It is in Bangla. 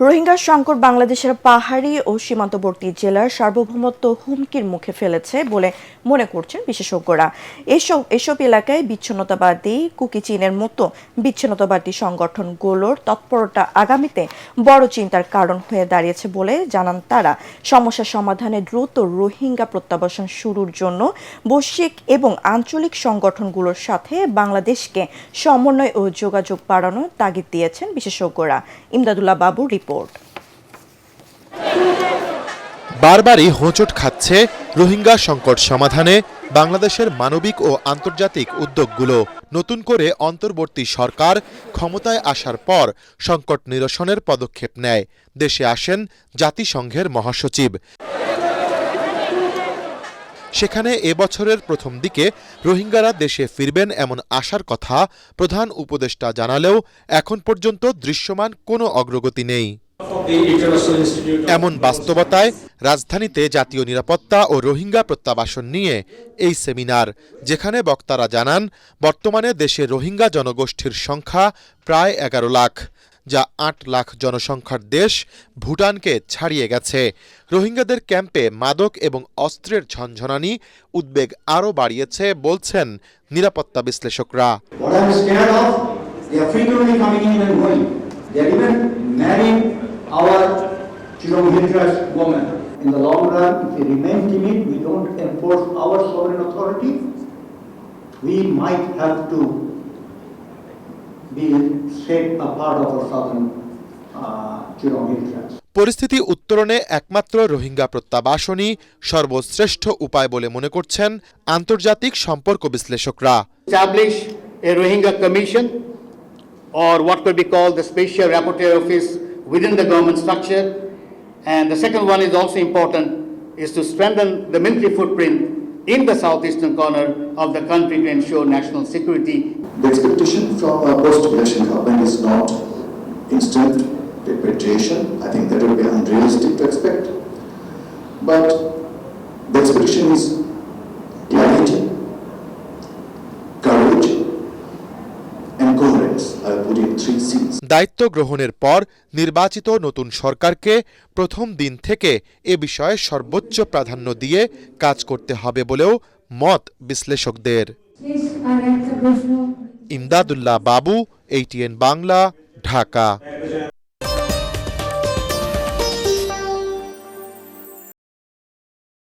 রোহিঙ্গা সংকট বাংলাদেশের পাহাড়ি ও সীমান্তবর্তী জেলার সার্বভৌমত্ব হুমকির মুখে ফেলেছে বলে মনে করছেন বিশেষজ্ঞরা। এসব এলাকায় বিচ্ছিন্নতাবাদী কুকি চীনের মতো বিচ্ছিন্নতাবাদী সংগঠনগুলোর তৎপরতা আগামীতে বড় চিন্তার কারণ হয়ে দাঁড়িয়েছে বলে জানান তারা। সমস্যা সমাধানে দ্রুত রোহিঙ্গা প্রত্যাবাসন শুরুর জন্য বৈশ্বিক এবং আঞ্চলিক সংগঠনগুলোর সাথে বাংলাদেশকে সমন্বয় ও যোগাযোগ বাড়ানোর তাগিদ দিয়েছেন বিশেষজ্ঞরা। ইমদাদুল্লাহ বাবু রিপোর্ট। বারবারই হোঁচট খাচ্ছে রোহিঙ্গা সংকট সমাধানে বাংলাদেশের মানবিক ও আন্তর্জাতিক উদ্যোগগুলো। নতুন করে অন্তর্বর্তী সরকার ক্ষমতায় আসার পর সংকট নিরসনের পদক্ষেপ নেয়। দেশে আসেন জাতিসংঘের মহাসচিব। সেখানে এবছরের প্রথম দিকে রোহিঙ্গারা দেশে ফিরবেন এমন আশার কথা প্রধান উপদেষ্টা জানালেও এখন পর্যন্ত দৃশ্যমান কোনো অগ্রগতি নেই। এমন বাস্তবতায় রাজধানীতে জাতীয় নিরাপত্তা ও রোহিঙ্গা প্রত্যাবাসন নিয়ে এই সেমিনার, যেখানে বক্তারা জানান বর্তমানে দেশে রোহিঙ্গা জনগোষ্ঠীর সংখ্যা প্রায় ১১ লাখ, যা ৮ লাখ জনসংখ্যার দেশ ভুটানকে ছাড়িয়ে গেছে। রোহিঙ্গাদের ক্যাম্পে মাদক এবং অস্ত্রের ঝনঝনানি উদ্বেগ আরও বাড়িয়েছে বলছেন নিরাপত্তা বিশ্লেষকরা। Our Chirom Hijras women. In the long run, if we remain timid, we don't enforce our sovereign authority, we might have to be set a part of our southern Chirom Hijras. পরিস্থিতি উত্তরণে একমাত্র রোহিঙ্গা প্রত্যাবাসনই সর্বশ্রেষ্ঠ উপায় বলে মনে করছেন আন্তর্জাতিক সম্পর্ক বিশ্লেষকরা। Establish a Rohingya commission or what could be called the Special Rapporteur Office within the government structure. And the second one is also important, is to strengthen the military footprint in the southeastern corner of the country to ensure national security. The expectation from a post-election government is not instant repatriation. I think that would be unrealistic to expect. But the expectation is clarity, courage, and coherence. I put in 3 C's. দায়িত্ব গ্রহণের পর নির্বাচিত নতুন সরকারকে প্রথম দিন থেকে এ বিষয়ে সর্বোচ্চ প্রাধান্য দিয়ে কাজ করতে হবে বলেও মত বিশ্লেষকদের। ইমদাদুল্লাহ বাবু, ATN বাংলা, ঢাকা।